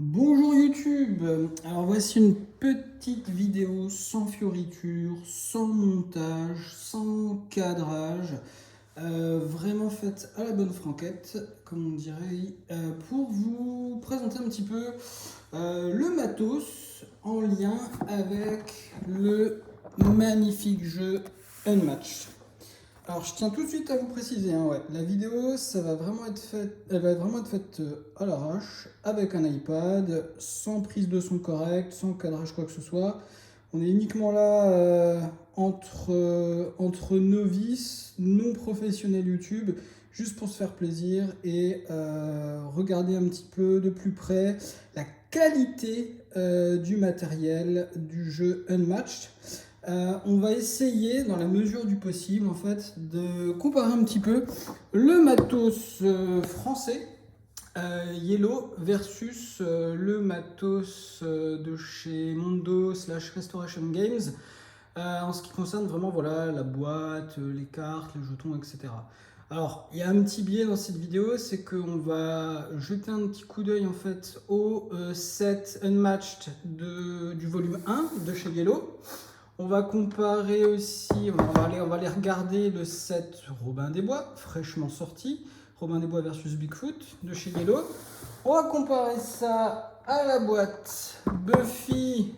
Bonjour YouTube, alors voici une petite vidéo sans fioriture, sans montage, sans cadrage, vraiment faite à la bonne franquette, comme on dirait, pour vous présenter un petit peu le matos en lien avec le magnifique jeu Unmatched. Alors, je tiens tout de suite à vous préciser, hein, ouais, la vidéo, elle va vraiment être faite à l'arrache, avec un iPad, sans prise de son correcte, sans cadrage quoi que ce soit. On est uniquement là entre novices, non professionnels YouTube, juste pour se faire plaisir et regarder un petit peu de plus près la qualité du matériel du jeu Unmatched. On va essayer, dans la mesure du possible, en fait, de comparer un petit peu le matos français Yellow versus le matos de chez Mondo / Restoration Games en ce qui concerne vraiment voilà, la boîte, les cartes, les jetons, etc. Alors, il y a un petit biais dans cette vidéo, c'est qu'on va jeter un petit coup d'œil en fait au set Unmatched du volume 1 de chez Yellow. On va comparer aussi, on va aller regarder le set Robin des Bois, fraîchement sorti, Robin des Bois versus Bigfoot de chez Yellow. On va comparer ça à la boîte Buffy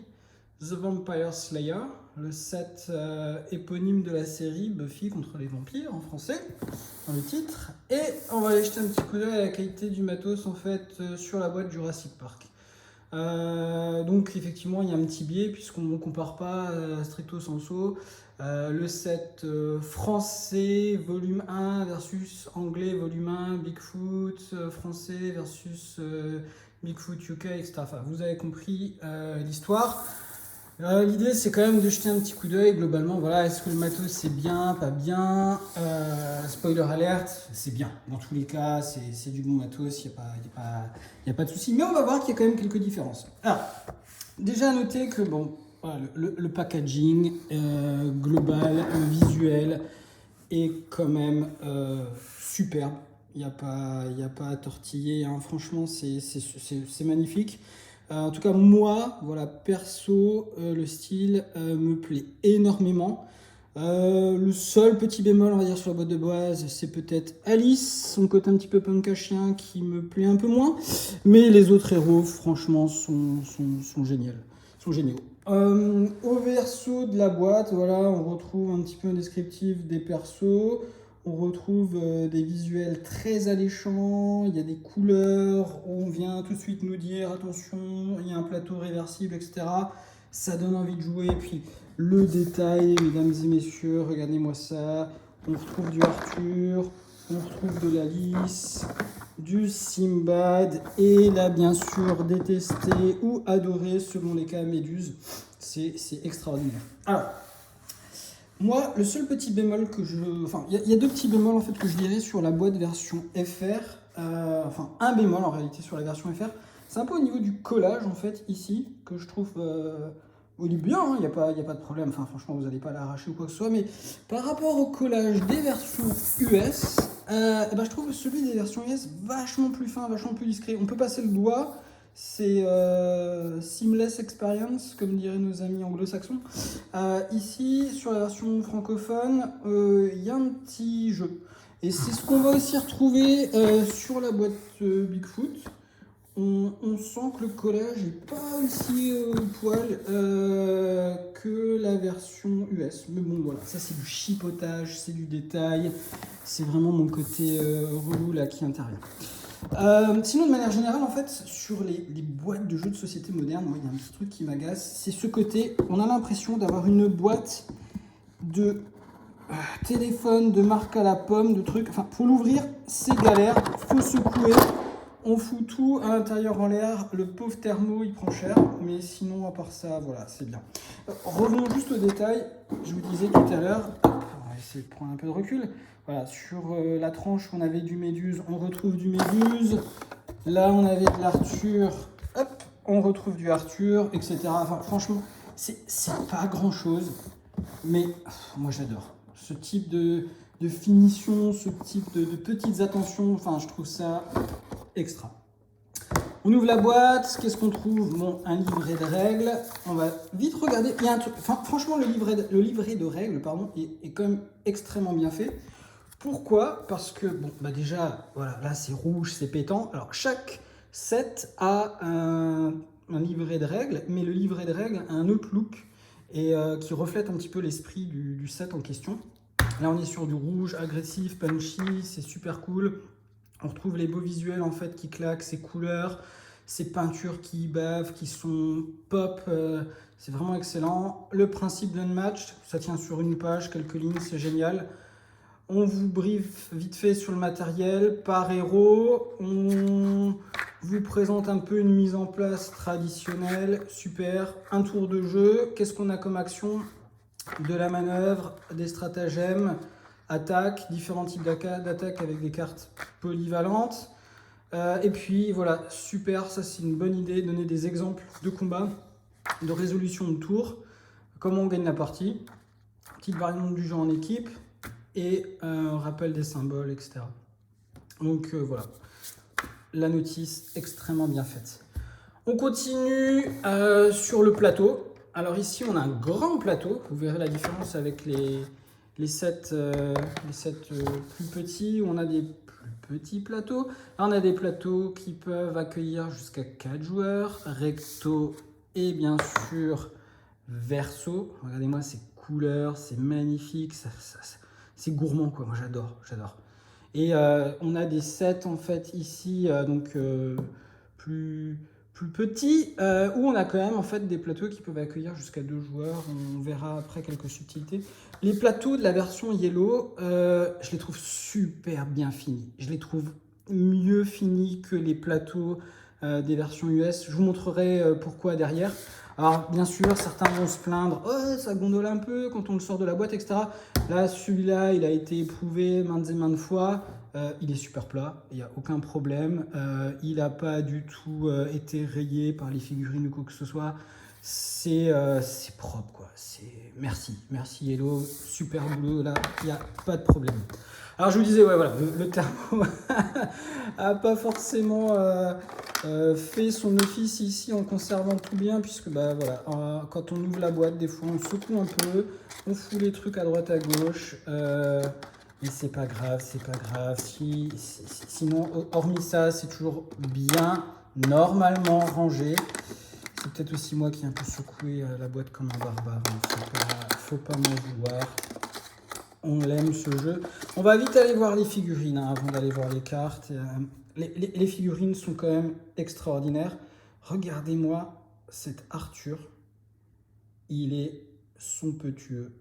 The Vampire Slayer, le set éponyme de la série Buffy contre les vampires en français, dans le titre. Et on va aller jeter un petit coup d'œil à la qualité du matos en fait sur la boîte Jurassic Park. Donc effectivement il y a un petit biais puisqu'on ne compare pas stricto sensu le set français volume 1 versus anglais volume 1, Bigfoot français versus Bigfoot UK, etc. Enfin, vous avez compris l'histoire. L'idée c'est quand même de jeter un petit coup d'œil globalement, voilà, est-ce que le matos c'est bien, pas bien, spoiler alert, c'est bien, dans tous les cas c'est du bon matos, il n'y a pas de souci, mais on va voir qu'il y a quand même quelques différences. Alors, déjà à noter que bon, voilà, le packaging global, le visuel est quand même superbe, il n'y a pas à tortiller, hein. Franchement c'est magnifique. En tout cas, moi, voilà, perso, le style me plaît énormément. Le seul petit bémol, on va dire, sur la boîte de base, c'est peut-être Alice, son côté un petit peu punk à chien qui me plaît un peu moins. Mais les autres héros, franchement, sont géniaux. Au verso de la boîte, voilà, on retrouve un petit peu un descriptif des persos. On retrouve des visuels très alléchants, il y a des couleurs, on vient tout de suite nous dire attention, il y a un plateau réversible, etc. Ça donne envie de jouer. Et puis le détail, mesdames et messieurs, regardez-moi ça. On retrouve du Arthur, on retrouve de l'Alice, du Simbad, et là bien sûr détesté ou adoré selon les cas Méduse. C'est extraordinaire. Alors, moi, le seul petit bémol que enfin, il y a deux petits bémols en fait que je dirais sur la boîte version FR. Enfin, un bémol en réalité sur la version FR. C'est un peu au niveau du collage en fait ici que je trouve. Il est bien, il n'y a pas de problème. Enfin, franchement, vous n'allez pas l'arracher ou quoi que ce soit. Mais par rapport au collage des versions US, je trouve celui des versions US vachement plus fin, vachement plus discret. On peut passer le doigt. C'est seamless experience, comme diraient nos amis anglo-saxons. Ici, sur la version francophone, il y a un petit jeu. Et c'est ce qu'on va aussi retrouver sur la boîte Bigfoot. On sent que le collage n'est pas aussi au poil que la version US. Mais bon, voilà, ça c'est du chipotage, c'est du détail. C'est vraiment mon côté relou là qui intervient. Sinon, de manière générale, en fait, sur les boîtes de jeux de société modernes, il y a un petit truc qui m'agace, c'est ce côté, on a l'impression d'avoir une boîte de téléphone, de marque à la pomme, de trucs, enfin, pour l'ouvrir, c'est galère, faut secouer, on fout tout à l'intérieur en l'air, le pauvre thermo, il prend cher, mais sinon, à part ça, voilà, c'est bien. Revenons juste au détail, je vous disais tout à l'heure, on va essayer de prendre un peu de recul. Voilà, sur la tranche, on avait du Méduse, on retrouve du Méduse. Là, on avait de l'Arthur, hop, on retrouve du Arthur, etc. Enfin, franchement, c'est pas grand-chose, mais moi, j'adore. Ce type de finition, ce type de petites attentions, enfin, je trouve ça extra. On ouvre la boîte, qu'est-ce qu'on trouve? Bon, un livret de règles. On va vite regarder. Il y a un truc, enfin, franchement, le livret de règles pardon, est quand même extrêmement bien fait. Pourquoi? Parce que, bon, bah déjà, voilà, là c'est rouge, c'est pétant. Alors, chaque set a un livret de règles, mais le livret de règles a un autre look et qui reflète un petit peu l'esprit du set en question. Là, on est sur du rouge agressif, punchy, c'est super cool. On retrouve les beaux visuels en fait qui claquent, ces couleurs, ces peintures qui bavent, qui sont pop. C'est vraiment excellent. Le principe d'un match, ça tient sur une page, quelques lignes, c'est génial. On vous briefe vite fait sur le matériel par héros. On vous présente un peu une mise en place traditionnelle. Super. Un tour de jeu. Qu'est-ce qu'on a comme action? De la manœuvre, des stratagèmes, attaque, différents types d'attaques avec des cartes polyvalentes. Et puis voilà, super, ça c'est une bonne idée, donner des exemples de combat, de résolution de tour, comment on gagne la partie, petite variante du jeu en équipe et rappel des symboles, etc. Donc voilà, la notice extrêmement bien faite. On continue sur le plateau. Alors ici, on a un grand plateau. Vous verrez la différence avec les sets plus petits. On a des plus petits plateaux. Là, on a des plateaux qui peuvent accueillir jusqu'à 4 joueurs. Recto et bien sûr verso. Regardez-moi ces couleurs, c'est magnifique. C'est gourmand, quoi. Moi, j'adore. Et on a des sets, en fait, ici, plus petits, où on a quand même en fait des plateaux qui peuvent accueillir jusqu'à 2 joueurs. On verra après quelques subtilités. Les plateaux de la version Yellow, je les trouve super bien finis. Je les trouve mieux finis que les plateaux des versions US. Je vous montrerai pourquoi derrière. Alors bien sûr, certains vont se plaindre, oh, ça gondole un peu quand on le sort de la boîte, etc. Là, celui-là, il a été éprouvé maintes et maintes fois. Il est super plat, il n'y a aucun problème. Il n'a pas du tout été rayé par les figurines ou quoi que ce soit. C'est propre, quoi. Merci Yellow, super boulot, là, il n'y a pas de problème. Alors je vous disais, ouais, voilà, le thermo a pas forcément fait son office ici en conservant tout bien, puisque bah voilà, quand on ouvre la boîte, des fois on secoue un peu, on fout les trucs à droite à gauche. Mais c'est pas grave. Sinon, hormis ça, c'est toujours bien, normalement rangé. C'est peut-être aussi moi qui ai un peu secoué la boîte comme un barbare. Faut pas m'en vouloir. On l'aime ce jeu. On va vite aller voir les figurines avant d'aller voir les cartes. Les figurines sont quand même extraordinaires. Regardez-moi cet Arthur. Il est somptueux.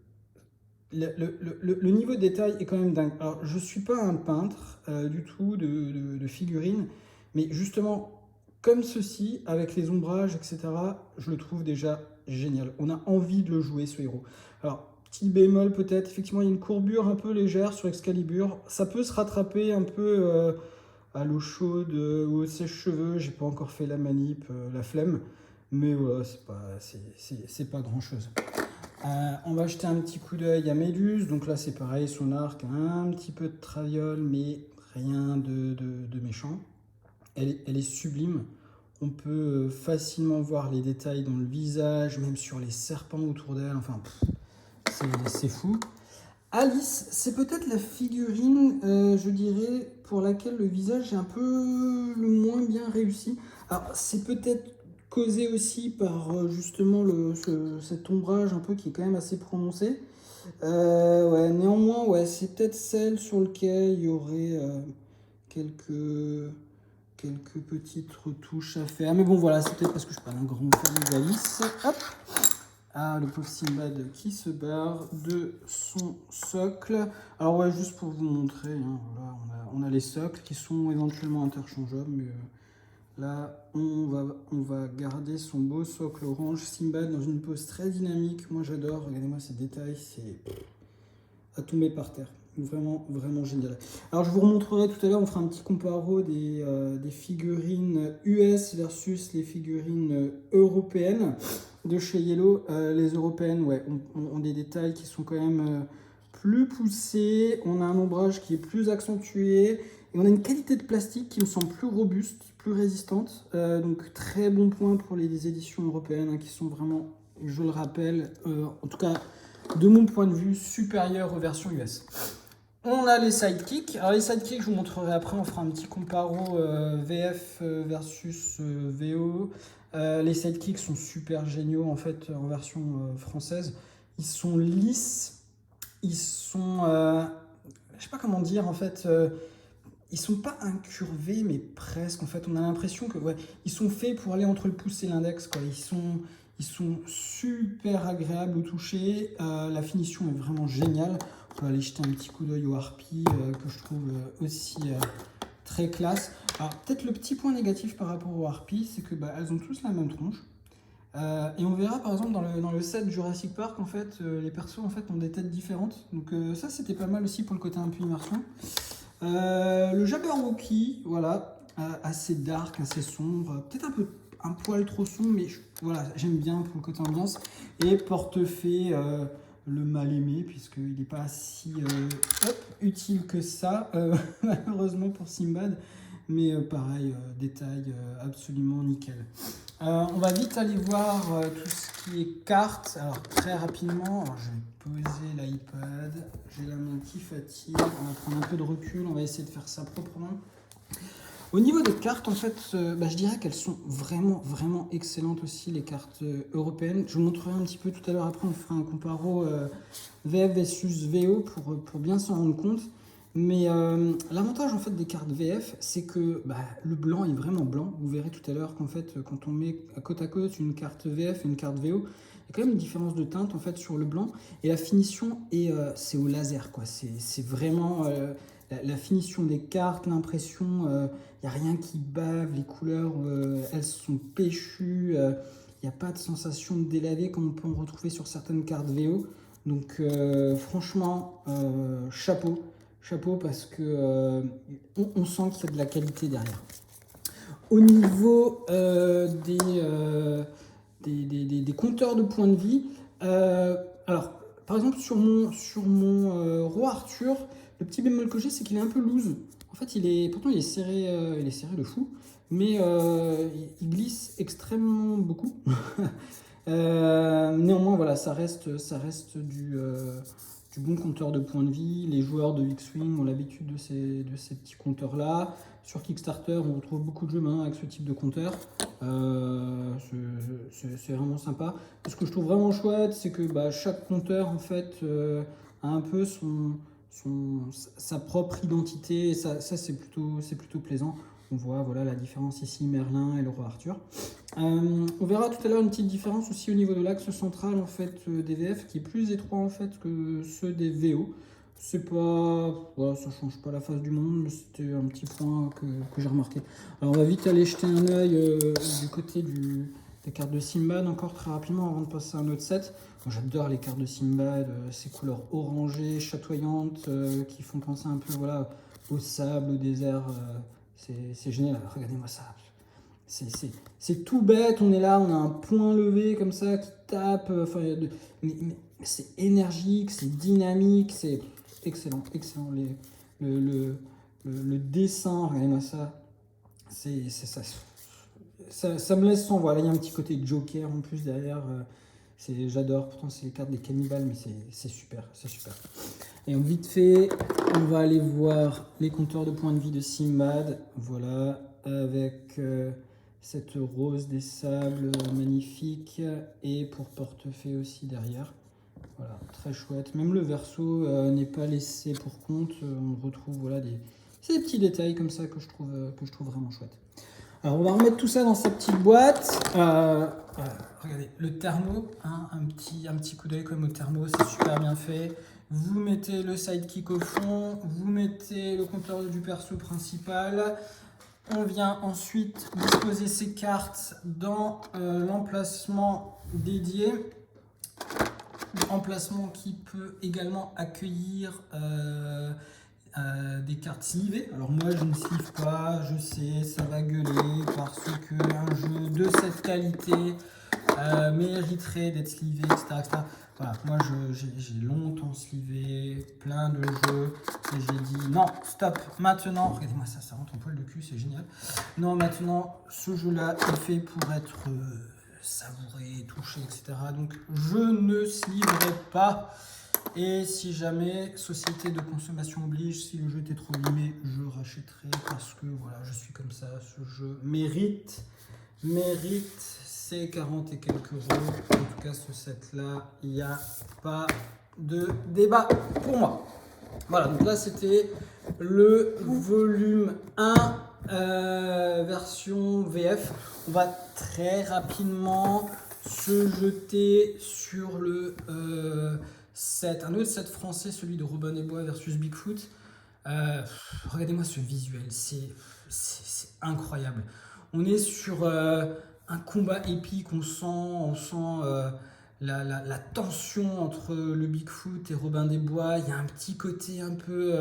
Le niveau de détail est quand même dingue. Alors, je ne suis pas un peintre du tout de figurines, mais justement, comme ceci, avec les ombrages, etc., je le trouve déjà génial. On a envie de le jouer, ce héros. Alors, petit bémol peut-être, effectivement, il y a une courbure un peu légère sur Excalibur. Ça peut se rattraper un peu à l'eau chaude ou au sèche-cheveux. J'ai pas encore fait la manip, la flemme, mais voilà, c'est pas grand-chose. On va jeter un petit coup d'œil à Méduse. Donc là, c'est pareil, son arc, un petit peu de traviole, mais rien de méchant. Elle est sublime. On peut facilement voir les détails dans le visage, même sur les serpents autour d'elle. Enfin, c'est fou. Alice, c'est peut-être la figurine, je dirais, pour laquelle le visage est un peu le moins bien réussi. Alors, c'est peut-être causé aussi par justement cet ombrage un peu qui est quand même assez prononcé. Ouais, néanmoins, ouais, c'est peut-être celle sur laquelle il y aurait quelques petites retouches à faire. Mais bon, voilà, c'est peut-être parce que je suis pas un grand fan d'Alice. Hop! Ah, le pauvre Sinbad qui se barre de son socle. Alors ouais, juste pour vous montrer, hein, voilà, on a les socles qui sont éventuellement interchangeables, mais là, on va garder son beau socle orange. Sinbad dans une pose très dynamique. Moi, j'adore. Regardez-moi ces détails, c'est à tomber par terre. Vraiment, vraiment génial. Alors, je vous remontrerai tout à l'heure, on fera un petit comparo des figurines US versus les figurines européennes de chez Yellow. Les européennes, ouais, ont des détails qui sont quand même plus poussés. On a un ombrage qui est plus accentué. Et on a une qualité de plastique qui me semble plus robuste plus résistante. Donc très bon point pour les éditions européennes hein, qui sont vraiment, je le rappelle, en tout cas de mon point de vue, supérieures aux versions US. On a les sidekicks. Alors les sidekicks, je vous montrerai après, on fera un petit comparo VF versus VO. Les sidekicks sont super géniaux en fait en version française. Ils sont lisses, ils sont, je sais pas comment dire en fait, ils sont pas incurvés mais presque en fait. On a l'impression que ouais, ils sont faits pour aller entre le pouce et l'index quoi. Ils sont super agréables au toucher. La finition est vraiment géniale. On peut aller jeter un petit coup d'œil au harpies que je trouve aussi très classe. Alors peut-être le petit point négatif par rapport aux harpies, c'est que bah, elles ont tous la même tronche. Et on verra par exemple dans le set Jurassic Park en fait les persos en fait ont des têtes différentes. Donc ça c'était pas mal aussi pour le côté un peu immersion. Le Jabberwocky, voilà, assez dark, assez sombre, peut-être un poil trop sombre, mais voilà, j'aime bien pour le côté ambiance. Et Portefaix, le mal aimé, puisqu'il n'est pas si utile que ça, malheureusement pour Simbad. Mais pareil, détail absolument nickel. On va vite aller voir tout ce qui est cartes. Alors très rapidement, alors, je vais poser l'iPad. J'ai la main qui fatigue. On va prendre un peu de recul. On va essayer de faire ça proprement. Au niveau des cartes, en fait, je dirais qu'elles sont vraiment excellentes aussi, les cartes européennes. Je vous montrerai un petit peu tout à l'heure. Après, on fera un comparo VF versus VO pour bien s'en rendre compte. Mais l'avantage en fait des cartes VF, c'est que le blanc est vraiment blanc. Vous verrez tout à l'heure qu'en fait, quand on met côte à côte une carte VF et une carte VO, il y a quand même une différence de teinte en fait sur le blanc. Et la finition c'est au laser quoi. C'est vraiment la finition des cartes, l'impression, il n'y a rien qui bave, les couleurs, elles sont péchues. Il n'y a pas de sensation de délavé comme on peut en retrouver sur certaines cartes VO. Donc franchement, chapeau. Chapeau parce que on sent qu'il y a de la qualité derrière. Au niveau des compteurs de points de vie, alors par exemple sur mon roi Arthur, le petit bémol que j'ai c'est qu'il est un peu loose. En fait pourtant il est serré de fou, mais il glisse extrêmement beaucoup. Néanmoins voilà ça reste du bon compteur de points de vie. Les joueurs de X-Wing ont l'habitude de ces petits compteurs-là. Sur Kickstarter, on retrouve beaucoup de jeux maintenant avec ce type de compteur. C'est vraiment sympa. Et ce que je trouve vraiment chouette, c'est que chaque compteur en fait, a un peu sa propre identité. Et ça c'est plutôt plaisant. On voit voilà, la différence ici, Merlin et le roi Arthur. On verra tout à l'heure une petite différence aussi au niveau de l'axe central en fait, des VF qui est plus étroit en fait que ceux des VO. C'est pas, voilà, ça change pas la face du monde, mais c'était un petit point que j'ai remarqué. Alors on va vite aller jeter un œil du côté des cartes de Simbad encore très rapidement avant de passer à un autre set. J'adore les cartes de Simbad, ces couleurs orangées, chatoyantes, qui font penser un peu voilà, au sable, au désert. C'est génial, regardez-moi ça. C'est tout bête, on est là, on a un point levé comme ça qui tape. Mais c'est énergique, c'est dynamique, c'est excellent. Le dessin, regardez-moi ça. C'est ça me laisse sans voix. Là, il y a un petit côté Joker en plus derrière. J'adore, pourtant c'est les cartes des cannibales, mais c'est super. Et vite fait, on va aller voir les compteurs de points de vie de Simbad. Voilà, avec cette rose des sables magnifique. Et pour Portefaix aussi derrière. Voilà, très chouette. Même le verso n'est pas laissé pour compte. On retrouve voilà, ces petits détails comme ça que je trouve vraiment chouette. Alors on va remettre tout ça dans sa petite boîte. Regardez, le thermo, hein, un petit coup d'œil comme au thermo, c'est super bien fait. Vous mettez le sidekick au fond, vous mettez le compteur du perso principal. On vient ensuite disposer ces cartes dans l'emplacement dédié. Emplacement qui peut également accueillir des cartes slivées. Alors moi je ne slive pas, je sais, ça va gueuler parce que un jeu de cette qualité mériterait d'être slivé, etc. Voilà, moi j'ai longtemps slivé plein de jeux et j'ai dit non, stop, maintenant, regardez-moi ça, ça rentre en poil de cul, c'est génial. Non, maintenant, ce jeu-là est fait pour être savouré, touché, etc. Donc je ne sliverai pas. Et si jamais, société de consommation oblige, si le jeu était trop limé, je rachèterai parce que voilà, je suis comme ça, ce jeu mérite ses 40 et quelques euros. En tout cas, ce set-là, il n'y a pas de débat pour moi. Voilà, donc là, c'était le volume 1, version VF. On va très rapidement se jeter sur le set, un autre set français, celui de Robin des Bois versus Bigfoot. Regardez-moi ce visuel, c'est incroyable. On est sur un combat épique, on sent la tension entre le Bigfoot et Robin des Bois. Il y a un petit côté un peu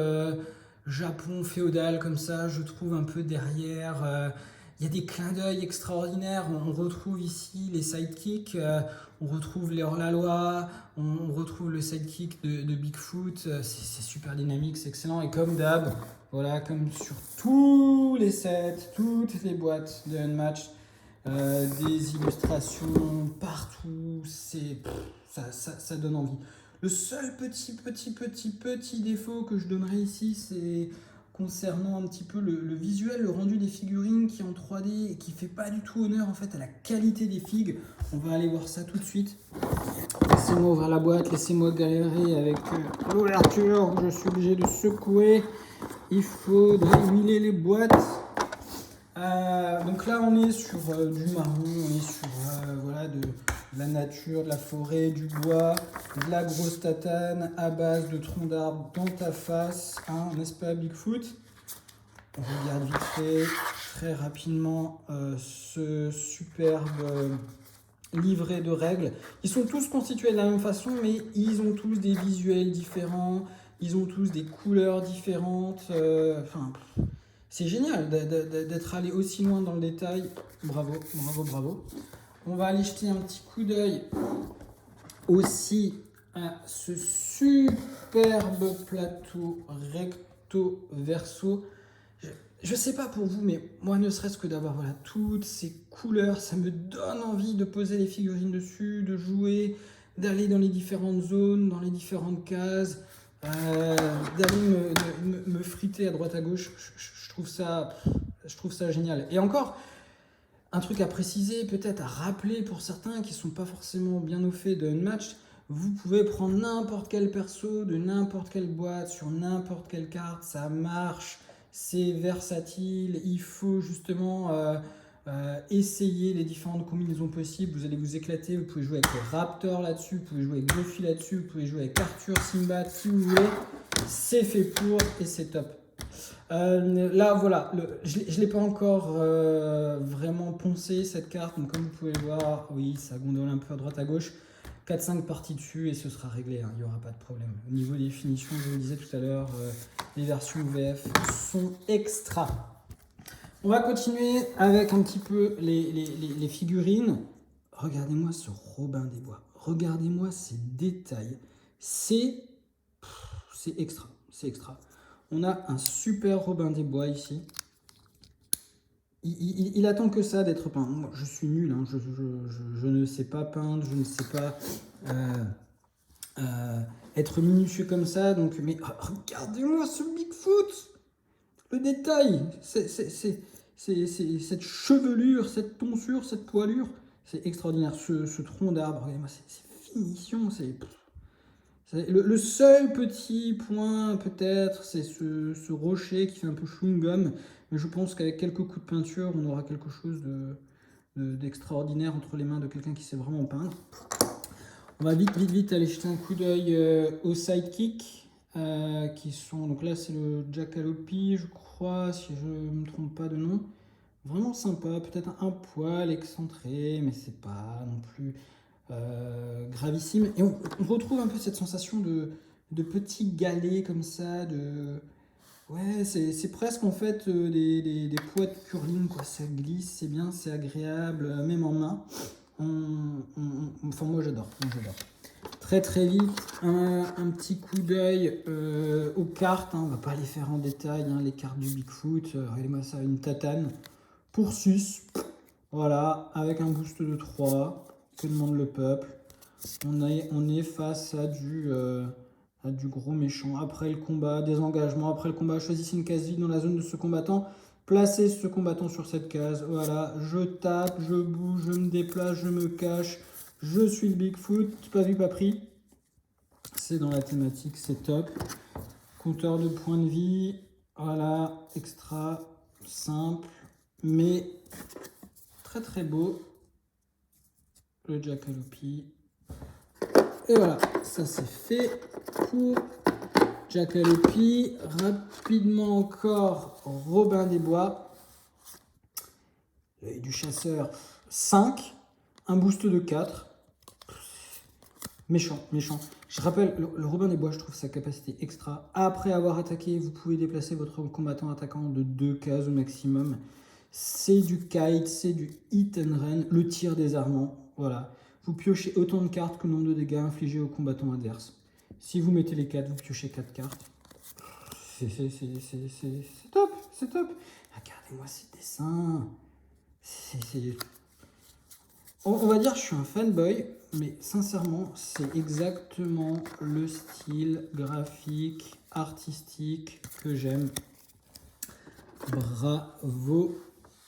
Japon féodal comme ça, je trouve un peu derrière. Il y a des clins d'œil extraordinaires. On retrouve ici les sidekicks, on retrouve les hors-la-loi, on retrouve le sidekick de Bigfoot. C'est super dynamique, c'est excellent. Et comme d'hab, voilà, comme sur tous les sets, toutes les boîtes de Unmatched, des illustrations partout, ça donne envie. Le seul petit défaut que je donnerais ici, c'est concernant un petit peu le visuel, le rendu des figurines qui est en 3D et qui fait pas du tout honneur en fait à la qualité des figues. On va aller voir ça tout de suite. Laissez-moi ouvrir la boîte, laissez-moi galérer avec l'ouverture, je suis obligé de secouer. Il faut huiler les boîtes. Donc là on est sur du marron, on est sur voilà, de la nature, de la forêt, du bois, de la grosse tatane à base de troncs d'arbres dans ta face, hein, n'est-ce pas Bigfoot? On regarde vite fait, très rapidement, ce superbe livret de règles. Ils sont tous constitués de la même façon, mais ils ont tous des visuels différents, ils ont tous des couleurs différentes. Enfin, c'est génial d'être allé aussi loin dans le détail. Bravo, bravo, bravo. On va aller jeter un petit coup d'œil aussi à ce superbe plateau recto verso. Je sais pas pour vous, mais moi, ne serait-ce que d'avoir voilà, toutes ces couleurs, ça me donne envie de poser les figurines dessus, de jouer, d'aller dans les différentes zones, dans les différentes cases, d'aller me friter à droite à gauche. Je trouve ça génial. Et encore, un truc à préciser, peut-être à rappeler pour certains qui ne sont pas forcément bien au fait de Unmatched, vous pouvez prendre n'importe quel perso de n'importe quelle boîte, sur n'importe quelle carte, ça marche, c'est versatile, il faut justement essayer les différentes combinaisons possibles, vous allez vous éclater, vous pouvez jouer avec les Raptors là-dessus, vous pouvez jouer avec Buffy là-dessus, vous pouvez jouer avec Arthur, Simba, si vous voulez, c'est fait pour et c'est top. Là, voilà, je ne l'ai pas encore vraiment poncé cette carte, donc comme vous pouvez le voir, oui, ça gondole un peu à droite à gauche. 4-5 parties dessus et ce sera réglé, hein, il n'y aura pas de problème. Au niveau des finitions, je vous le disais tout à l'heure, les versions VF sont extra. On va continuer avec un petit peu les figurines. Regardez-moi ce Robin des Bois, regardez-moi ces détails, c'est extra, c'est extra. On a un super Robin des Bois ici. Il attend que ça d'être peint. Moi, je suis nul, hein. Je ne sais pas peindre, je ne sais pas être minutieux comme ça. Donc, mais regardez-moi ce Bigfoot, le détail, cette chevelure, cette tonsure, cette poilure, c'est extraordinaire. Ce tronc d'arbre, regardez-moi, c'est finition, le seul petit point, peut-être, c'est ce rocher qui fait un peu chewing-gum. Mais je pense qu'avec quelques coups de peinture, on aura quelque chose d'extraordinaire entre les mains de quelqu'un qui sait vraiment peindre. On va vite aller jeter un coup d'œil aux sidekicks. Qui sont, donc là, c'est le Jackalope, je crois, si je ne me trompe pas de nom. Vraiment sympa, peut-être un poil excentré, mais c'est pas non plus gravissime. Et on retrouve un peu cette sensation de petits galets comme ça, ouais, c'est presque en fait des poids de curling, quoi. Ça glisse, c'est bien, c'est agréable, même en main. Enfin, moi j'adore. Très très vite, un petit coup d'œil aux cartes. On va pas les faire en détail, les cartes du Bigfoot. Regardez-moi ça, une tatane pour 6. Voilà, avec un boost de 3. Que demande le peuple? On est face à du gros méchant. Après le combat, des engagements. Après le combat, choisissez une case vide dans la zone de ce combattant. Placez ce combattant sur cette case. Voilà, je tape, je bouge, je me déplace, je me cache. Je suis le Bigfoot, pas vu, pas pris. C'est dans la thématique, c'est top. Compteur de points de vie. Voilà, extra, simple, mais très très beau. Le Jackalope. Et voilà, ça c'est fait pour Jackalope. Rapidement encore, Robin des Bois. L'œil du chasseur, 5. Un boost de 4. Méchant. Je rappelle, le Robin des Bois, je trouve sa capacité extra. Après avoir attaqué, vous pouvez déplacer votre combattant attaquant de 2 cases au maximum. C'est du kite, c'est du hit and run, le tir désarmant. Voilà. Vous piochez autant de cartes que le nombre de dégâts infligés au combattant adverse. Si vous mettez les 4, vous piochez 4 cartes. C'est top, c'est top. Regardez-moi ces dessins. On va dire que je suis un fanboy, mais sincèrement, c'est exactement le style graphique, artistique que j'aime.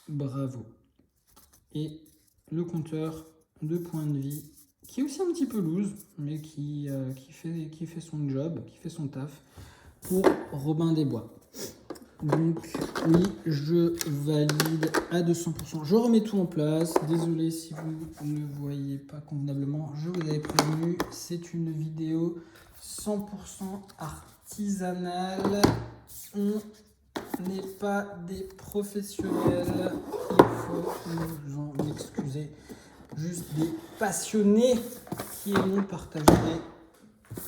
Bravo. Et le compteur de points de vie, qui est aussi un petit peu loose, mais qui fait son job, qui fait son taf, pour Robin des Bois. Donc oui, je valide à 200%. Je remets tout en place. Désolé si vous ne voyez pas convenablement. Je vous avais prévenu, c'est une vidéo 100% artisanale. On n'est pas des professionnels. Il faut nous en excuser. Juste des passionnés qui aiment partager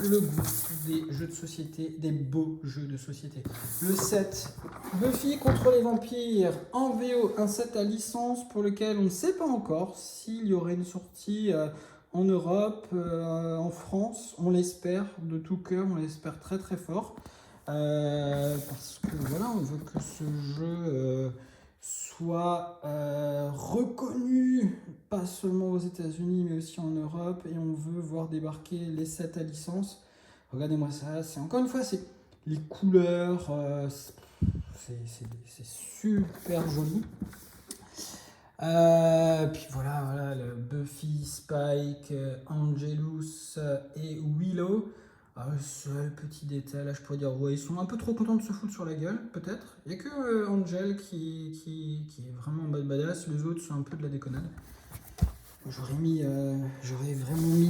le goût des jeux de société, des beaux jeux de société. Le set Buffy contre les vampires en VO, un set à licence pour lequel on ne sait pas encore s'il y aurait une sortie en Europe, en France. On l'espère de tout cœur, on l'espère très très fort. Parce que voilà, on veut que ce jeu soit reconnu, pas seulement aux États-Unis mais aussi en Europe, et on veut voir débarquer les sets à licence. Regardez-moi ça, c'est encore une fois, c'est les couleurs, c'est super joli. Puis voilà, le Buffy, Spike, Angelus et Willow. Le seul petit détail, là je pourrais dire, ouais, ils sont un peu trop contents de se foutre sur la gueule, peut-être. Il n'y a que Angel qui est vraiment en mode badass, les autres sont un peu de la déconnade. J'aurais vraiment mis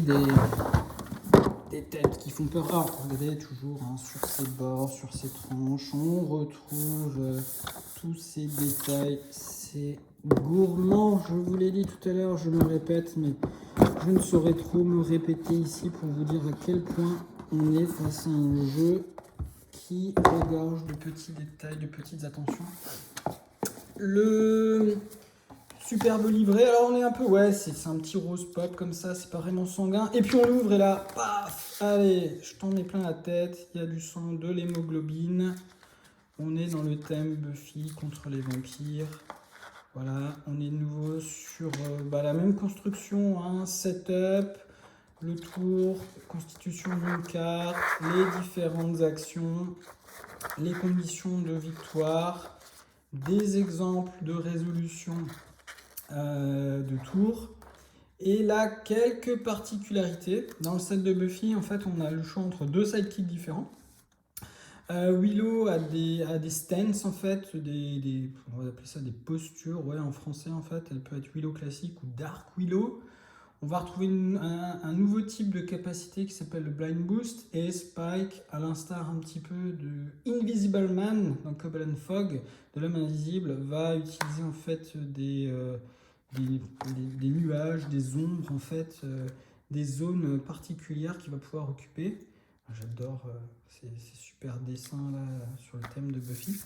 des têtes qui font peur. Alors, regardez toujours sur ces bords, sur ces tranches, on retrouve tous ces détails. C'est gourmand, je vous l'ai dit tout à l'heure, je me répète, mais je ne saurais trop me répéter ici pour vous dire à quel point on est face à un jeu qui regorge de petits détails, de petites attentions. Le superbe livret, alors on est un peu, c'est un petit rose pop comme ça, c'est pas vraiment sanguin. Et puis on l'ouvre et là, paf, allez, je t'en mets plein la tête, il y a du sang, de l'hémoglobine. On est dans le thème Buffy contre les vampires. Voilà, on est de nouveau sur la même construction, setup, le tour, constitution d'une carte, les différentes actions, les conditions de victoire, des exemples de résolution de tour. Et là, quelques particularités. Dans le set de Buffy, en fait, on a le choix entre 2 sidekicks différents. Willow a des stances, en fait, on va appeler ça des postures, en français, en fait. Elle peut être Willow classique ou Dark Willow. On va retrouver un nouveau type de capacité qui s'appelle le Blind Boost, et Spike, à l'instar un petit peu de Invisible Man dans Cobble and Fog, de l'homme invisible, va utiliser en fait des nuages, des ombres, en fait, des zones particulières qu'il va pouvoir occuper. J'adore ces super dessins là sur le thème de Buffy.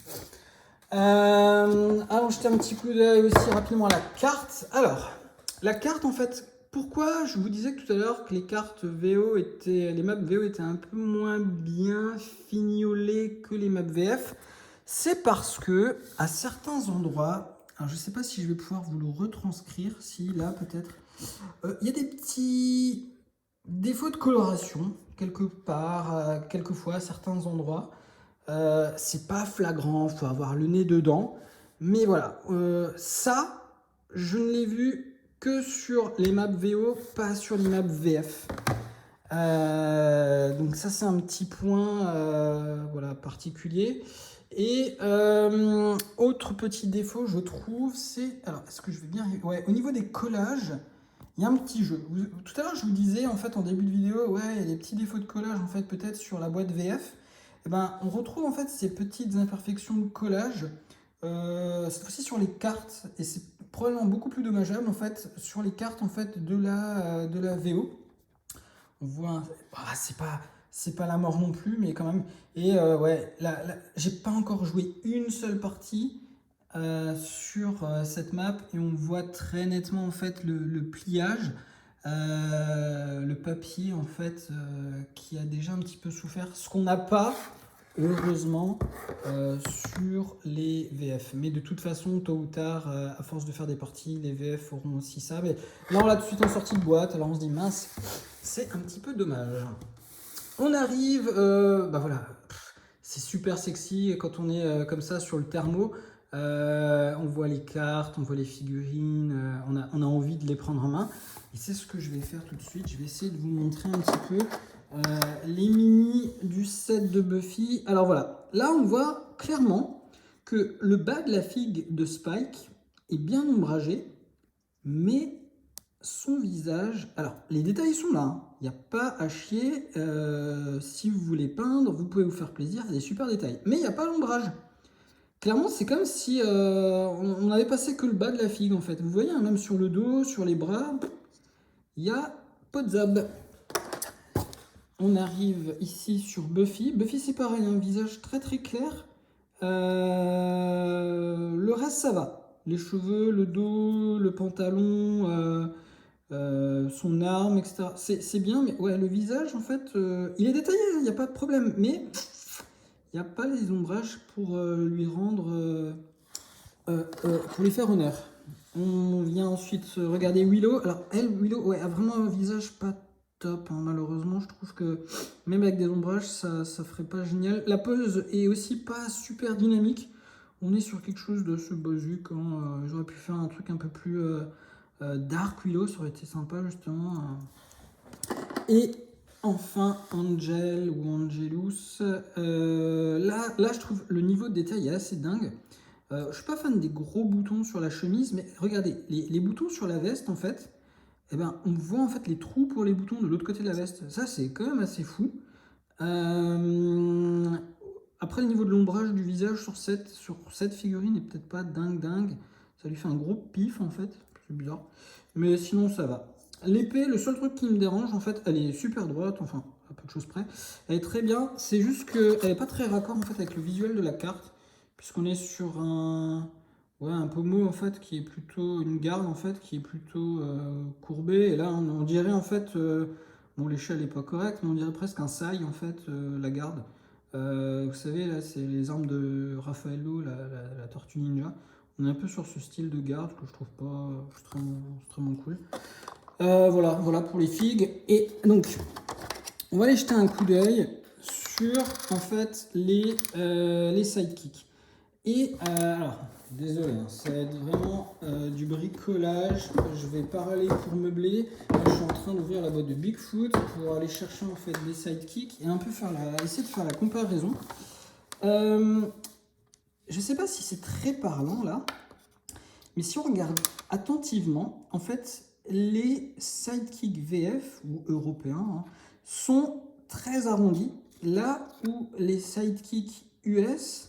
Allons jeter un petit coup d'œil aussi rapidement à la carte. Alors, La carte, en fait, pourquoi je vous disais tout à l'heure que les cartes VO étaient, les maps VO étaient un peu moins bien fignolées que les maps VF, c'est parce que à certains endroits, alors je ne sais pas si je vais pouvoir vous le retranscrire, si là peut-être, il y a des petits défauts de coloration quelque part, quelquefois à certains endroits. C'est pas flagrant, faut avoir le nez dedans. Mais voilà, ça, je ne l'ai vu que sur les maps VO, pas sur les maps VF. Donc ça, c'est un petit point voilà, particulier. Et autre petit défaut, je trouve, c'est... Alors, est-ce que je vais bien... Ouais, au niveau des collages, il y a un petit jeu. Tout à l'heure, je vous disais, en fait, en début de vidéo, ouais, il y a des petits défauts de collage, en fait, peut-être sur la boîte VF. Eh ben, on retrouve, en fait, ces petites imperfections de collage, cette fois-ci sur les cartes, et c'est probablement beaucoup plus dommageable, en fait, sur les cartes, en fait, de la VO. On voit, c'est pas la mort non plus, mais quand même. Et ouais, j'ai pas encore joué une seule partie sur cette map et on voit très nettement en fait le pliage, le papier en fait qui a déjà un petit peu souffert, ce qu'on n'a pas heureusement sur les VF. Mais de toute façon, tôt ou tard, à force de faire des parties, les VF auront aussi ça. Mais là, on l'a tout de suite en sortie de boîte, alors on se dit mince, c'est un petit peu dommage. On arrive, bah voilà, c'est super sexy quand on est comme ça sur le thermo. On voit les cartes, on voit les figurines, on a envie de les prendre en main. Et c'est ce que je vais faire tout de suite. Je vais essayer de vous montrer un petit peu les mini du set de Buffy. Alors voilà, là on voit clairement que le bas de la figue de Spike est bien ombragé, mais son visage... Alors, les détails sont là, hein. Il n'y a pas à chier. Si vous voulez peindre, vous pouvez vous faire plaisir, il y a des super détails. Mais il n'y a pas l'ombrage. Clairement, c'est comme si on avait passé que le bas de la figue, en fait. Vous voyez, hein, même sur le dos, sur les bras, il y a pas de zab. On arrive ici sur Buffy. Buffy, c'est pareil, un visage très très clair. Le reste, ça va. Les cheveux, le dos, le pantalon, son arme, etc. C'est bien, mais ouais, le visage, en fait, il est détaillé, il n'y a pas de problème. Mais il n'y a pas les ombrages pour lui rendre... pour lui faire honneur. On vient ensuite regarder Willow. Alors, elle, Willow, ouais, a vraiment un visage pas top, hein. Malheureusement, je trouve que même avec des ombrages, ça ferait pas génial. La pose est aussi pas super dynamique. On est sur quelque chose de ce basique, hein. J'aurais pu faire un truc un peu plus dark Willow, ça aurait été sympa justement. Et enfin, Angel ou Angelus. Là, je trouve le niveau de détail est assez dingue. Je suis pas fan des gros boutons sur la chemise, mais regardez, les boutons sur la veste, en fait, eh ben, on voit en fait les trous pour les boutons de l'autre côté de la veste. Ça, c'est quand même assez fou. Après, le niveau de l'ombrage du visage sur cette figurine n'est peut-être pas dingue. Ça lui fait un gros pif, en fait. C'est bizarre. Mais sinon, ça va. L'épée, le seul truc qui me dérange, en fait, elle est super droite, enfin, à peu de choses près. Elle est très bien. C'est juste qu'elle n'est pas très raccord, en fait, avec le visuel de la carte. Puisqu'on est sur un pommeau en fait qui est plutôt une garde en fait qui est plutôt courbée et là on dirait en fait bon l'échelle n'est pas correcte mais on dirait presque un saille en fait la garde. Vous savez là c'est les armes de Raffaello la tortue ninja. On est un peu sur ce style de garde que je trouve pas extrêmement cool. Voilà pour les figues et donc on va aller jeter un coup d'œil sur en fait les sidekicks. Et alors, désolé, hein, ça va être vraiment du bricolage. Je vais parler pour meubler. Là, je suis en train d'ouvrir la boîte de Bigfoot pour aller chercher en fait des sidekicks et un peu essayer de faire la comparaison. Je sais pas si c'est très parlant là, mais si on regarde attentivement, en fait, les sidekicks VF ou européens hein, sont très arrondis, là où les sidekicks US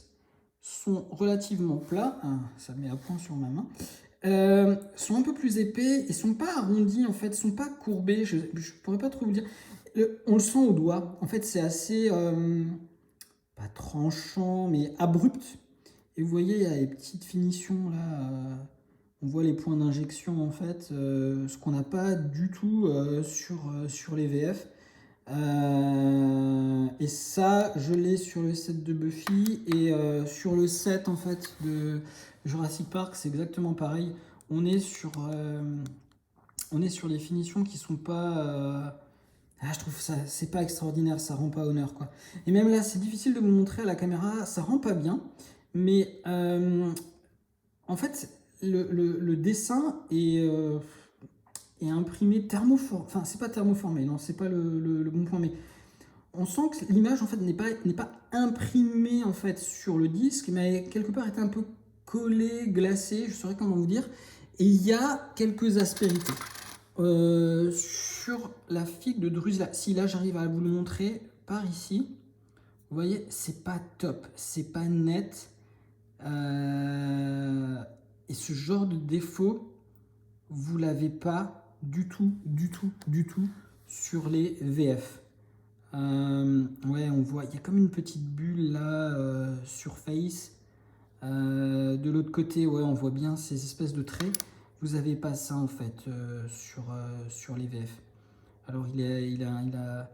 sont relativement plats, ah, ça met à point sur ma main, sont un peu plus épais et sont pas arrondis en fait, sont pas courbés, je pourrais pas trop vous dire. On le sent au doigt, en fait c'est assez, pas tranchant mais abrupt. Et vous voyez, il y a les petites finitions là, On voit les points d'injection en fait, ce qu'on n'a pas du tout sur les VF. Et ça, je l'ai sur le set de Buffy et sur le set en fait de Jurassic Park, c'est exactement pareil. On est sur, des finitions qui sont pas. Je trouve ça, c'est pas extraordinaire, ça rend pas honneur quoi. Et même là, c'est difficile de vous montrer à la caméra, ça rend pas bien, mais en fait, le dessin est imprimé thermoformé. Enfin, c'est pas thermoformé, non, c'est pas le bon point, mais on sent que l'image en fait n'est pas imprimée en fait sur le disque, mais quelque part est un peu collée, glacée, je saurais comment vous dire. Et il y a quelques aspérités. Sur la figue de Drusilla, si là j'arrive à vous le montrer par ici, vous voyez, c'est pas top, c'est pas net. Et ce genre de défaut, vous l'avez pas du tout sur les VF. Ouais, on voit, il y a comme une petite bulle là sur Face. De l'autre côté, ouais, on voit bien ces espèces de traits. Vous n'avez pas ça en fait sur les VF. Alors il a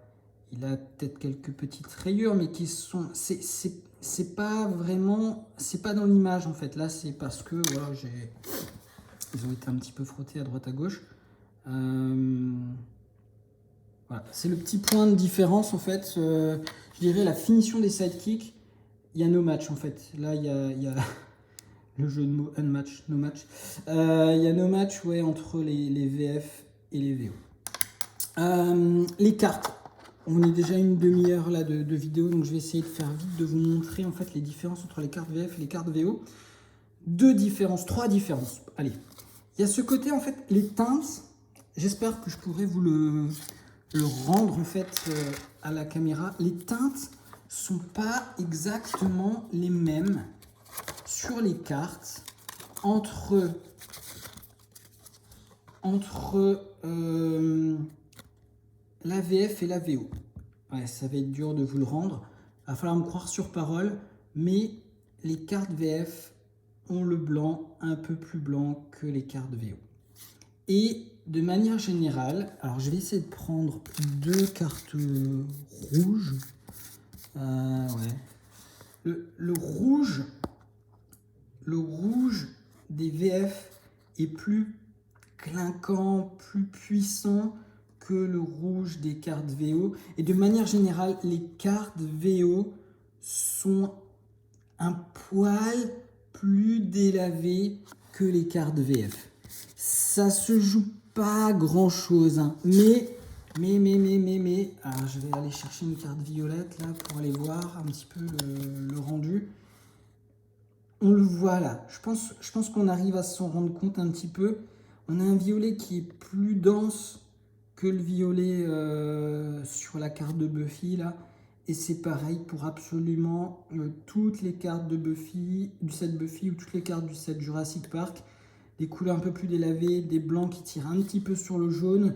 peut-être quelques petites rayures, mais qui sont, c'est pas vraiment, c'est pas dans l'image en fait. Là, c'est parce que voilà, ils ont été un petit peu frottés à droite à gauche. Voilà, c'est le petit point de différence en fait. Je dirais la finition des sidekicks. Il y a no match en fait. Là, il y a le jeu de mots unmatch, no match. Il y a no match ouais, entre les VF et les VO. Les cartes. On est déjà une demi-heure là de vidéo, donc je vais essayer de faire vite, de vous montrer en fait les différences entre les cartes VF et les cartes VO. Trois différences. Allez, il y a ce côté en fait, les teintes. J'espère que je pourrai vous le rendre en fait à la caméra. Les teintes sont pas exactement les mêmes sur les cartes entre la VF et la VO. Ouais, ça va être dur de vous le rendre. Il va falloir me croire sur parole, mais les cartes VF ont le blanc un peu plus blanc que les cartes VO. Et de manière générale, alors je vais essayer de prendre deux cartes rouges. Ouais. Le rouge des VF est plus clinquant, plus puissant que le rouge des cartes VO. Et de manière générale, les cartes VO sont un poil plus délavées que les cartes VF. Ça se joue pas grand chose, hein. Mais, alors je vais aller chercher une carte violette là pour aller voir un petit peu le rendu. On le voit là. Je pense qu'on arrive à s'en rendre compte un petit peu. On a un violet qui est plus dense que le violet sur la carte de Buffy là. Et c'est pareil pour absolument toutes les cartes de Buffy, du set Buffy ou toutes les cartes du set Jurassic Park. Des couleurs un peu plus délavées, des blancs qui tirent un petit peu sur le jaune.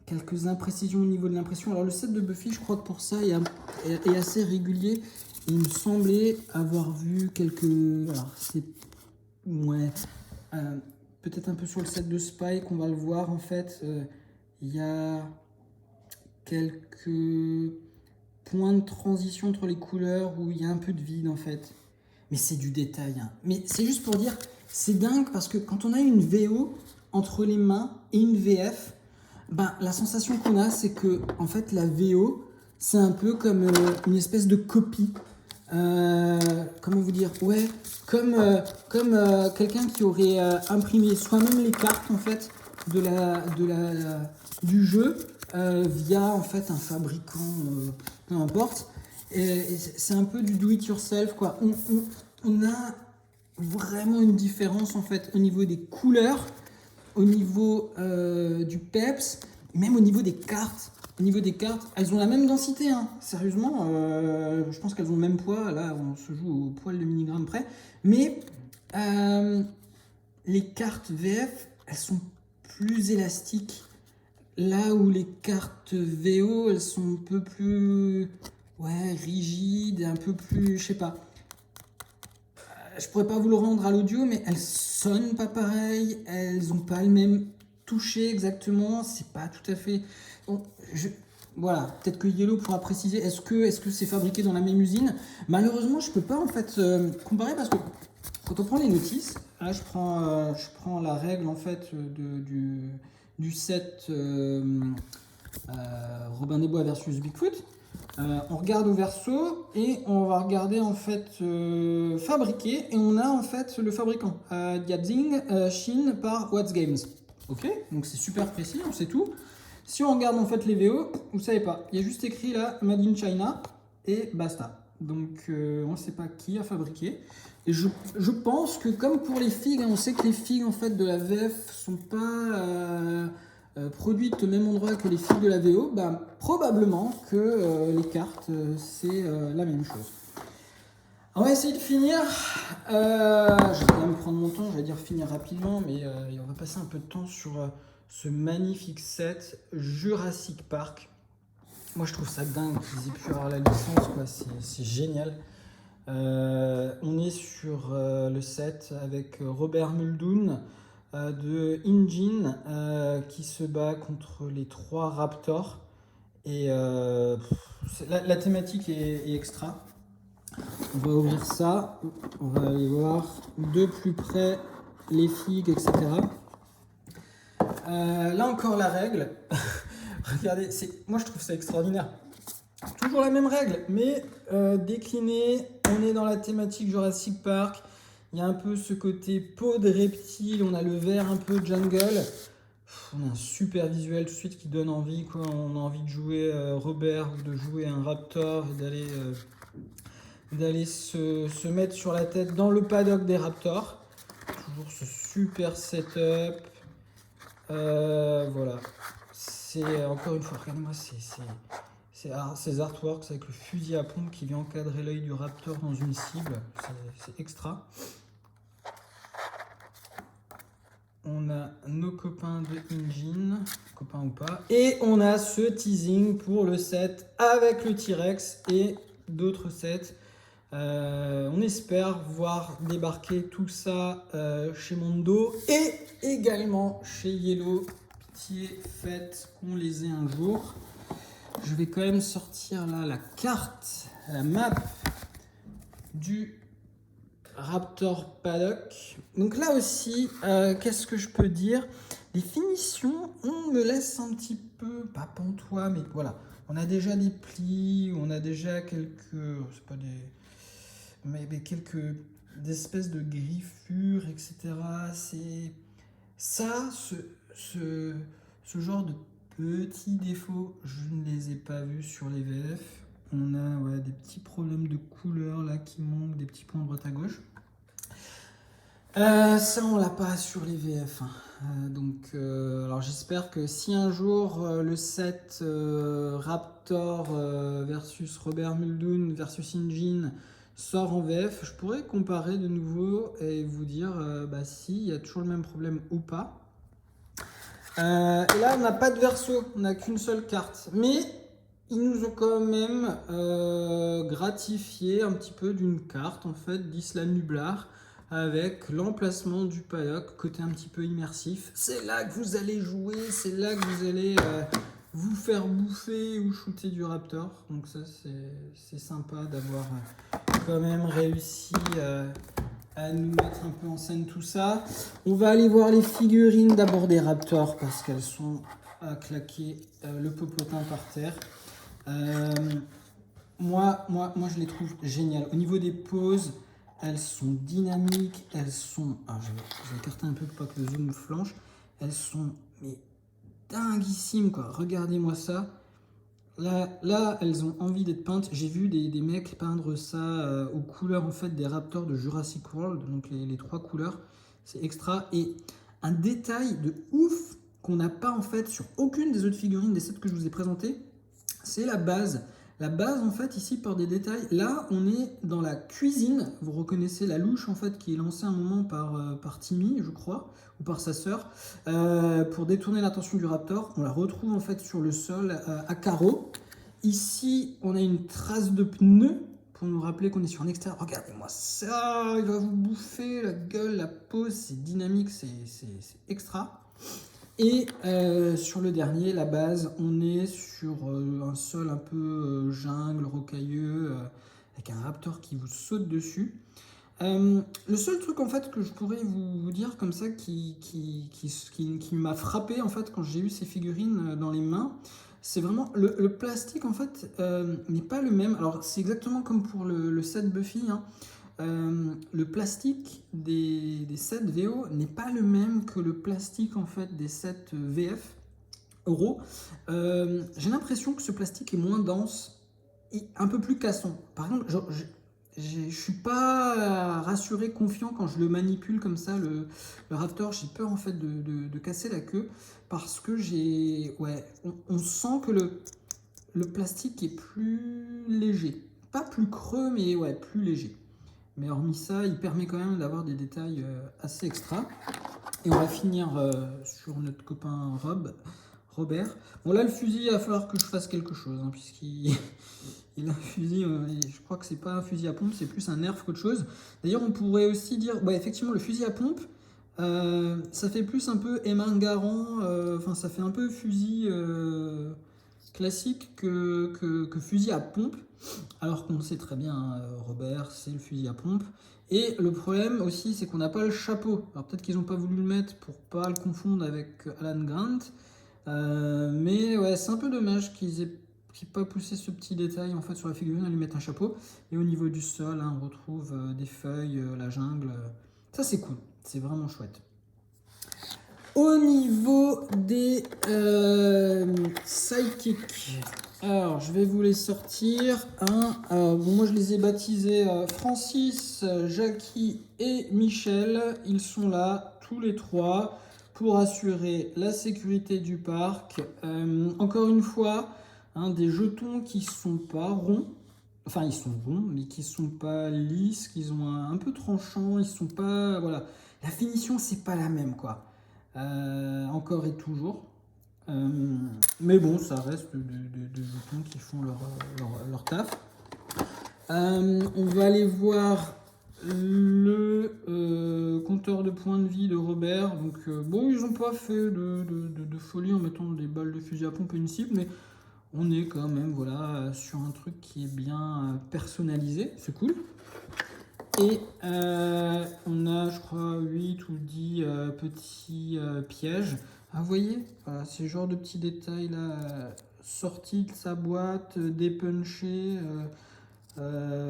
Quelques imprécisions au niveau de l'impression. Alors le set de Buffy, je crois que pour ça, est assez régulier. Il me semblait avoir vu quelques... Alors c'est... Ouais... peut-être un peu sur le set de Spike, on va le voir en fait. Il y a quelques points de transition entre les couleurs où il y a un peu de vide en fait. Mais c'est du détail. Hein. Mais c'est juste pour dire, c'est dingue parce que quand on a une VO entre les mains et une VF, ben, la sensation qu'on a, c'est que en fait, la VO, c'est un peu comme une espèce de copie. Comment vous dire? Ouais, comme quelqu'un qui aurait imprimé soi-même les cartes en fait du jeu via en fait un fabricant, peu importe. Et c'est un peu du do it yourself quoi. On a vraiment une différence en fait au niveau des couleurs, au niveau du peps, même au niveau des cartes. Au niveau des cartes, elles ont la même densité, hein. Sérieusement, je pense qu'elles ont le même poids. Là, on se joue au poil de milligrammes près. Mais les cartes VF, elles sont plus élastiques. Là où les cartes VO, elles sont un peu plus rigides, un peu plus, je sais pas. je pourrais pas vous le rendre à l'audio, mais elles sonnent pas pareil, elles ont pas le même toucher exactement, c'est pas tout à fait. Bon, voilà, peut-être que Yellow pourra préciser. Est-ce que c'est fabriqué dans la même usine? Malheureusement, je peux pas en fait comparer parce que quand on prend les notices, là je prends la règle en fait du set Robin des Bois versus Bigfoot. On regarde au verso et on va regarder en fait fabriqué et on a en fait le fabricant Diadzing Chine par Watts Games. Ok, donc c'est super précis, on sait tout. Si on regarde en fait les VO, vous savez pas, il y a juste écrit là Made in China et basta. Donc on ne sait pas qui a fabriqué. Et je pense que comme pour les figues, on sait que les figues en fait de la VF sont pas produites au même endroit que les figues de la VO, bah, probablement que les cartes c'est la même chose. On va essayer de finir. Je vais quand même prendre mon temps, je vais dire finir rapidement, mais on va passer un peu de temps sur ce magnifique set Jurassic Park. Moi je trouve ça dingue qu'ils aient pu avoir la licence, quoi. C'est génial. On est sur le set avec Robert Muldoon de Engine qui se bat contre les 3 Raptors. Et la thématique est extra. On va ouvrir ça, on va aller voir de plus près les figues, etc. Là encore la règle. Regardez, moi je trouve ça extraordinaire. Toujours la même règle, mais déclinée. On est dans la thématique Jurassic Park. Il y a un peu ce côté peau de reptile. On a le vert un peu jungle. On a un super visuel tout de suite qui donne envie, quoi. On a envie de jouer Robert ou de jouer un Raptor et d'aller se mettre sur la tête dans le paddock des Raptors. Toujours ce super setup. Voilà. C'est encore une fois, regardez-moi, ces artworks avec le fusil à pompe qui vient encadrer l'œil du Raptor dans une cible. C'est extra. On a nos copains de Engine, copains ou pas. Et on a ce teasing pour le set avec le T-Rex et d'autres sets. On espère voir débarquer tout ça chez Mondo et également chez Yellow. Pitié, faites qu'on les ait un jour. Je vais quand même sortir là la carte, la map du Raptor Paddock. Donc là aussi, qu'est-ce que je peux dire? Les finitions, on me laisse un petit peu, pas pantois, mais voilà. On a déjà des plis, on a déjà c'est pas des... mais quelques espèces de griffures, etc. C'est ça, ce genre de petits défauts, je ne les ai pas vus sur les VF. On a des petits problèmes de couleur là qui manquent, des petits points à droite à gauche. Ça on l'a pas sur les VF. Alors j'espère que si un jour le set Raptor versus Robert Muldoon versus Engine sort en VF, je pourrais comparer de nouveau et vous dire si il y a toujours le même problème ou pas. Et là on n'a pas de verso, on n'a qu'une seule carte, mais ils nous ont quand même gratifié un petit peu d'une carte en fait d'Isla Nublar avec l'emplacement du paddock, côté un petit peu immersif. C'est là que vous allez jouer, c'est là que vous allez vous faire bouffer ou shooter du Raptor. Donc ça c'est sympa d'avoir quand même réussi à nous mettre un peu en scène tout ça. On va aller voir les figurines d'abord des Raptors parce qu'elles sont à claquer le popotin par terre. Moi je les trouve géniales. Au niveau des poses, elles sont dynamiques, elles sont... Alors je vais écarter un peu pour pas que le zoom flanche. Elles sont mais dinguissimes, quoi. Regardez-moi ça. Là, elles ont envie d'être peintes. J'ai vu des mecs peindre ça aux couleurs en fait des Raptors de Jurassic World, donc les 3 couleurs. C'est extra. Et un détail de ouf qu'on n'a pas en fait sur aucune des autres figurines des sets que je vous ai présentés, c'est la base. La base en fait ici par des détails. Là, on est dans la cuisine. Vous reconnaissez la louche en fait qui est lancée un moment par Timmy, je crois, ou par sa sœur, pour détourner l'attention du Raptor. On la retrouve en fait sur le sol à carreaux. Ici, on a une trace de pneu pour nous rappeler qu'on est sur un extérieur. Regardez-moi ça, il va vous bouffer la gueule, la pose, c'est dynamique, c'est extra. Et sur le dernier, la base, on est sur un sol un peu jungle, rocailleux, avec un raptor qui vous saute dessus. Le seul truc en fait que je pourrais vous dire comme ça qui m'a frappé en fait quand j'ai eu ces figurines dans les mains, c'est vraiment le plastique en fait n'est pas le même. Alors c'est exactement comme pour le set Buffy, hein. Le plastique des sets VO n'est pas le même que le plastique en fait des sets VF Euro. J'ai l'impression que ce plastique est moins dense et un peu plus cassant. Par exemple, je suis pas rassuré, confiant quand je le manipule comme ça, le Raptor. J'ai peur en fait de casser la queue parce que on sent que le plastique est plus léger. Pas plus creux, mais ouais, plus léger. Mais hormis ça, il permet quand même d'avoir des détails assez extra. Et on va finir sur notre copain Robert. Bon là, le fusil, il va falloir que je fasse quelque chose, hein, puisqu'il il a un fusil, je crois que c'est pas un fusil à pompe, c'est plus un nerf qu'autre chose. D'ailleurs, on pourrait aussi dire, effectivement, le fusil à pompe, ça fait plus un peu M1 Garand, enfin ça fait un peu fusil classique que fusil à pompe, alors qu'on sait très bien, hein, Robert, c'est le fusil à pompe. Et le problème aussi, c'est qu'on n'a pas le chapeau. Alors peut-être qu'ils n'ont pas voulu le mettre pour pas le confondre avec Alan Grant, mais ouais, c'est un peu dommage qu'ils aient pas poussé ce petit détail en fait sur la figurine à lui mettre un chapeau. Et au niveau du sol, hein, on retrouve des feuilles, la jungle. Ça c'est cool, c'est vraiment chouette. Au niveau des sidekicks, alors je vais vous les sortir. Moi je les ai baptisés Francis, Jackie et Michel. Ils sont là tous les trois pour assurer la sécurité du parc. Encore une fois, des jetons qui sont pas ronds. Enfin, ils sont ronds, mais qui sont pas lisses, qui ont un peu tranchant. Ils sont pas, voilà. La finition, c'est pas la même, quoi. Encore et toujours. Mais bon, ça reste de jetons qui font leur taf. On va aller voir le compteur de points de vie de Robert. Donc, ils n'ont pas fait de folie en mettant des balles de fusil à pompe et une cible, mais on est quand même sur un truc qui est bien personnalisé. C'est cool. Et on a, je crois, 8 ou 10 petits pièges. Vous voyez, ces genres de petits détails là, sortis de sa boîte, dépunchés,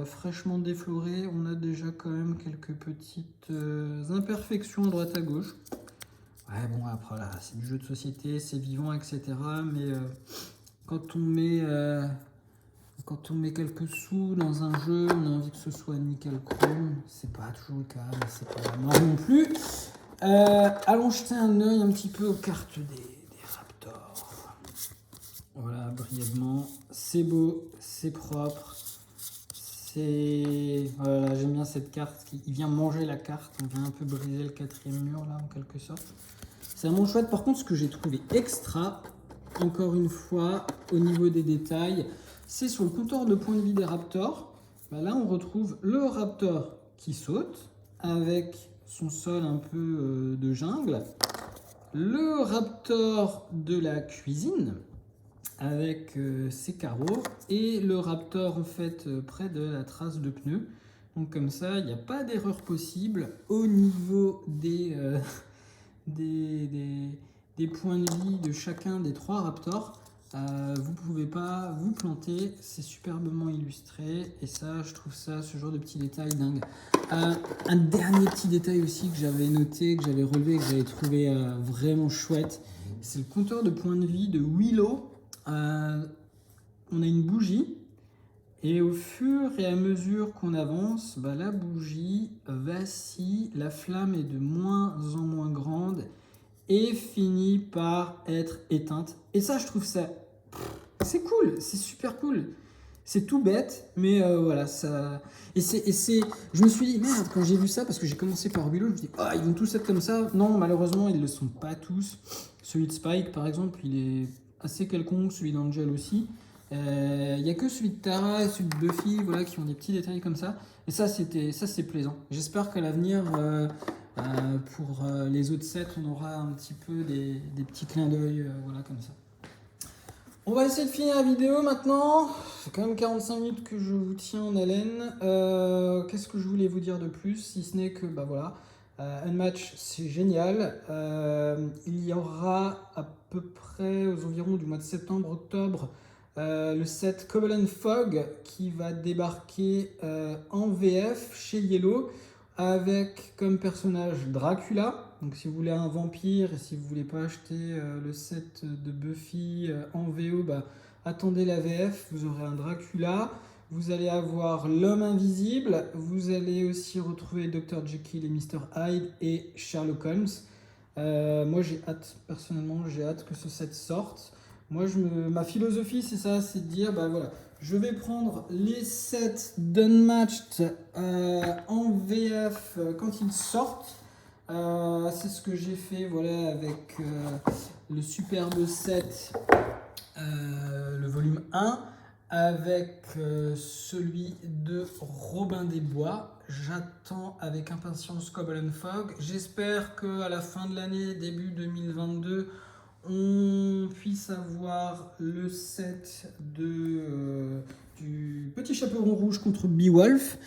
fraîchement déflorés. On a déjà quand même quelques petites imperfections à droite à gauche. Ouais, bon, après là, c'est du jeu de société, c'est vivant, etc. Mais quand on met quelques sous dans un jeu, on a envie que ce soit nickel chrome. C'est pas toujours le cas, mais c'est pas la mort non plus. Allons jeter un œil un petit peu aux cartes des Raptors. Voilà, brièvement. C'est beau, c'est propre. Voilà, j'aime bien cette carte. Il vient manger la carte. On vient un peu briser le quatrième mur, là, en quelque sorte. C'est vraiment chouette. Par contre, ce que j'ai trouvé extra, encore une fois, au niveau des détails, c'est sur le compteur de points de vie des Raptors. Là, on retrouve le Raptor qui saute avec son sol un peu de jungle. Le Raptor de la cuisine avec ses carreaux. Et le Raptor, en fait, près de la trace de pneus. Donc comme ça, il n'y a pas d'erreur possible au niveau des points de vie de chacun des trois Raptors. Vous ne pouvez pas vous planter, c'est superbement illustré et ça, je trouve ça, ce genre de petits détails dingue. Un dernier petit détail aussi que j'avais noté, que j'avais relevé, que j'avais trouvé vraiment chouette, c'est le compteur de points de vie de Willow. On a une bougie et au fur et à mesure qu'on avance, la bougie vacille, la flamme est de moins en moins grande et finit par être éteinte. Et ça, je trouve ça... C'est cool, c'est super cool. C'est tout bête, mais voilà, ça... Je me suis dit, merde, quand j'ai vu ça, parce que j'ai commencé par Willow, je me suis dit, ils vont tous être comme ça. Non, malheureusement, ils ne le sont pas tous. Celui de Spike, par exemple, il est assez quelconque, celui d'Angel aussi. Il n'y a que celui de Tara et celui de Buffy, voilà, qui ont des petits détails comme ça. Et ça, c'est plaisant. J'espère qu'à l'avenir, pour les autres sets, on aura un petit peu des petits clins d'œil, voilà, comme ça. On va essayer de finir la vidéo maintenant. C'est quand même 45 minutes que je vous tiens en haleine. Qu'est-ce que je voulais vous dire de plus, si ce n'est que, bah voilà, Unmatch, c'est génial. Il y aura à peu près aux environs du mois de septembre-octobre le set Covenant Fog qui va débarquer en VF chez Yellow avec comme personnage Dracula. Donc si vous voulez un vampire et si vous voulez pas acheter le set de Buffy en VO, bah, attendez la VF, vous aurez un Dracula. Vous allez avoir l'homme invisible, vous allez aussi retrouver Dr. Jekyll et Mr. Hyde et Sherlock Holmes. Moi j'ai hâte, personnellement j'ai hâte que ce set sorte. Moi ma philosophie c'est ça, c'est de dire bah voilà, je vais prendre les sets d'Unmatched en VF quand ils sortent. C'est ce que j'ai fait voilà, avec le superbe set, le volume 1, avec celui de Robin des Bois. J'attends avec impatience Covenant Fog. J'espère qu'à la fin de l'année, début 2022, on puisse avoir le set du Petit Chaperon Rouge contre Beowulf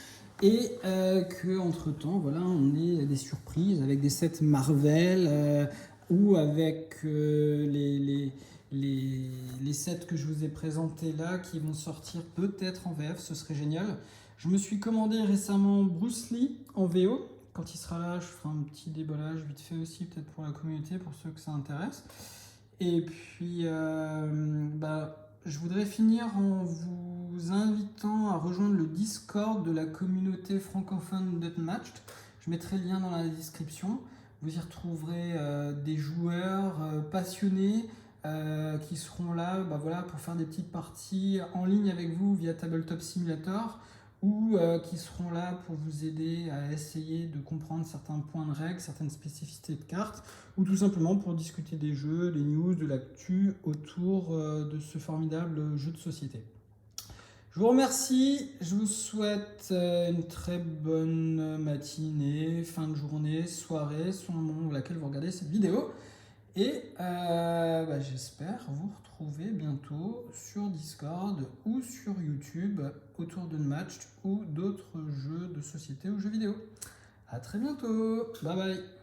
et que entre temps voilà, on ait des surprises avec des sets Marvel ou avec les sets que je vous ai présentés là qui vont sortir peut-être en VF, ce serait génial. Je me suis commandé récemment Bruce Lee en VO. Quand il sera là, je ferai un petit déballage vite fait aussi, peut-être pour la communauté, pour ceux que ça intéresse. Et puis, je voudrais finir en vous invitant à rejoindre le Discord de la communauté francophone d'Unmatched. Je mettrai le lien dans la description. Vous y retrouverez des joueurs passionnés qui seront là voilà, pour faire des petites parties en ligne avec vous via Tabletop Simulator ou qui seront là pour vous aider à essayer de comprendre certains points de règle, certaines spécificités de cartes, ou tout simplement pour discuter des jeux, des news, de l'actu autour de ce formidable jeu de société. Je vous remercie, je vous souhaite une très bonne matinée, fin de journée, soirée, selon le moment où laquelle vous regardez cette vidéo. Et j'espère vous retrouver bientôt sur Discord ou sur YouTube autour d'Unmatched ou d'autres jeux de société ou jeux vidéo. A très bientôt, bye bye.